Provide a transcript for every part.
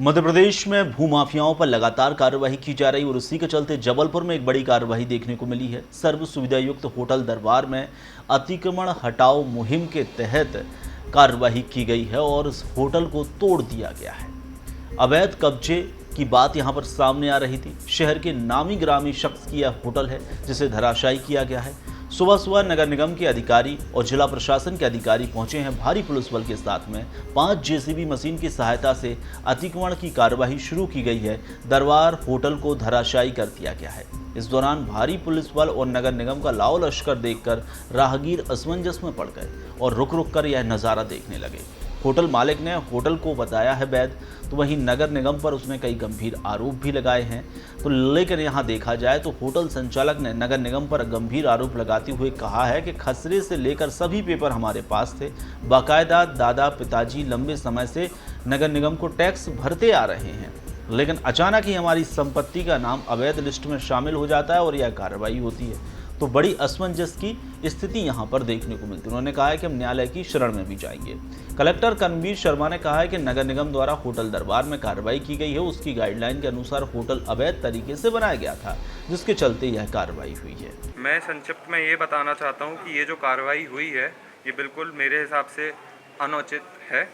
मध्य प्रदेश में भूमाफियाओं पर लगातार कार्रवाई की जा रही और उसी के चलते जबलपुर में एक बड़ी कार्रवाई देखने को मिली है। सर्व सुविधा युक्त होटल दरबार में अतिक्रमण हटाओ मुहिम के तहत कार्रवाई की गई है और इस होटल को तोड़ दिया गया है। अवैध कब्जे की बात यहां पर सामने आ रही थी। शहर के नामी ग्रामी शख्स की यह होटल है जिसे धराशायी किया गया है। सुबह सुबह नगर निगम के अधिकारी और जिला प्रशासन के अधिकारी पहुंचे हैं। भारी पुलिस बल के साथ में 5 जेसीबी मशीन की सहायता से अतिक्रमण की कार्यवाही शुरू की गई है। दरबार होटल को धराशायी कर दिया गया है। इस दौरान भारी पुलिस बल और नगर निगम का लाओ लश्कर देखकर राहगीर असमंजस में पड़ गए और रुक रुक कर यह नज़ारा देखने लगे। होटल मालिक ने होटल को बताया है वैध, तो वहीं नगर निगम पर उसने कई गंभीर आरोप भी लगाए हैं। तो लेकिन यहाँ देखा जाए तो होटल संचालक ने नगर निगम पर गंभीर आरोप लगाते हुए कहा है कि खसरे से लेकर सभी पेपर हमारे पास थे। बाकायदा दादा पिताजी लंबे समय से नगर निगम को टैक्स भरते आ रहे हैं, लेकिन अचानक ही हमारी संपत्ति का नाम अवैध लिस्ट में शामिल हो जाता है और यह कार्रवाई होती है। तो बड़ी असमंजस की स्थिति यहां पर देखने को मिलती है। उन्होंने कहा है कि हम न्यायालय की शरण में भी जाएंगे। कलेक्टर करणवीर शर्मा ने कहा है कि नगर निगम द्वारा होटल दरबार में कार्रवाई की गई है। उसकी गाइडलाइन के अनुसार होटल अवैध तरीके से बनाया गया था, जिसके चलते यह कार्रवाई हुई है। मैं संक्षिप्त में ये बताना चाहता हूँ कि ये जो कार्रवाई हुई है ये बिल्कुल मेरे हिसाब से अनुचित है।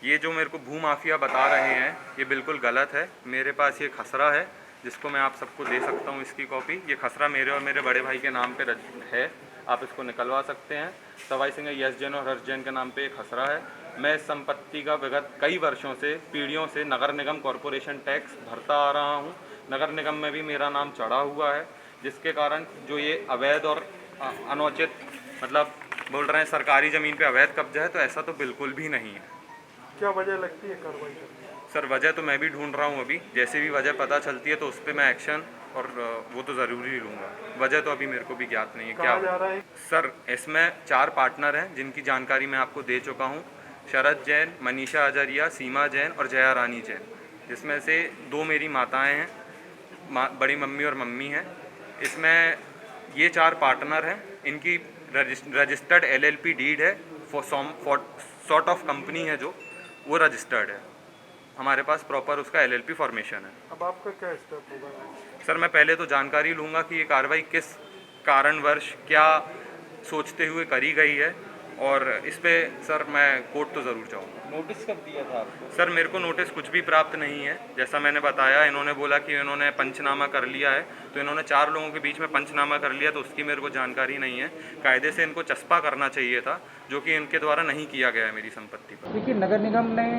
ये जो मेरे को भूमाफिया बता रहे हैं ये बिल्कुल गलत है। मेरे पास ये खसरा है जिसको मैं आप सबको दे सकता हूँ इसकी कॉपी। ये खसरा मेरे और मेरे बड़े भाई के नाम पे है, आप इसको निकलवा सकते हैं। सवाई सिंह यश जैन और हर्ष जैन के नाम पे ये खसरा है। मैं इस संपत्ति का विगत कई वर्षों से पीढ़ियों से नगर निगम कॉरपोरेशन टैक्स भरता आ रहा हूँ। नगर निगम में भी मेरा नाम चढ़ा हुआ है, जिसके कारण जो ये अवैध और अनुचित मतलब बोल रहे हैं सरकारी ज़मीन पे अवैध कब्जा है, तो ऐसा तो बिल्कुल भी नहीं है। क्या वजह लगती है कार्रवाई करने? सर वजह तो मैं भी ढूंढ रहा हूँ अभी। जैसे भी वजह पता चलती है तो उस पर मैं एक्शन और वो तो ज़रूरी लूँगा। वजह तो अभी मेरे को भी ज्ञात नहीं है क्या जा रहा है। सर इसमें 4 पार्टनर हैं जिनकी जानकारी मैं आपको दे चुका हूँ। शरद जैन, मनीषा आजारिया, सीमा जैन और जया रानी जैन, जिसमें से 2 मेरी माताएँ हैं, बड़ी मम्मी और मम्मी हैं। इसमें ये 4 पार्टनर हैं। इनकी रजिस्टर्ड LLP डीड है फॉर सॉर्ट ऑफ कंपनी है जो वो रजिस्टर्ड है। हमारे पास प्रॉपर उसका LLP फॉर्मेशन है। अब आपका क्या स्टेप होगा? सर मैं पहले तो जानकारी लूँगा कि ये कार्रवाई किस कारणवश क्या सोचते हुए करी गई है, और इस पे सर मैं कोर्ट तो ज़रूर जाऊँगा। नोटिस कब दिया था आपको? सर मेरे को नोटिस कुछ भी प्राप्त नहीं है। जैसा मैंने बताया, इन्होंने बोला कि इन्होंने पंचनामा कर लिया है, तो इन्होंने 4 लोगों के बीच में पंचनामा कर लिया, तो उसकी मेरे को जानकारी नहीं है। कायदे से इनको चस्पा करना चाहिए था, जो कि इनके द्वारा नहीं किया गया है मेरी संपत्ति पर। देखिए, नगर निगम ने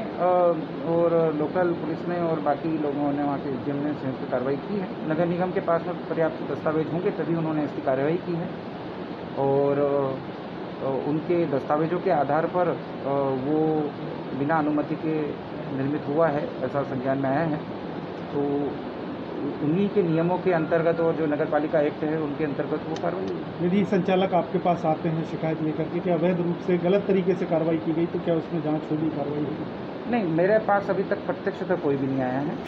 और लोकल पुलिस ने और बाकी लोगों ने वहाँ के एसडीएम ने संयुक्त कार्रवाई की है। नगर निगम के पास में पर्याप्त दस्तावेज होंगे तभी उन्होंने इसकी कार्रवाई की है, और उनके दस्तावेजों के आधार पर वो बिना अनुमति के निर्मित हुआ है, ऐसा संज्ञान में आया है। तो उन्हीं के नियमों के अंतर्गत और जो नगर पालिका एक्ट है उनके अंतर्गत वो कार्रवाई। यदि संचालक आपके पास आते हैं शिकायत लेकर के कि अवैध रूप से गलत तरीके से कार्रवाई की गई, तो क्या उसमें जांच होगी, कार्रवाई होगी? नहीं, मेरे पास अभी तक प्रत्यक्ष कोई भी नहीं आया है।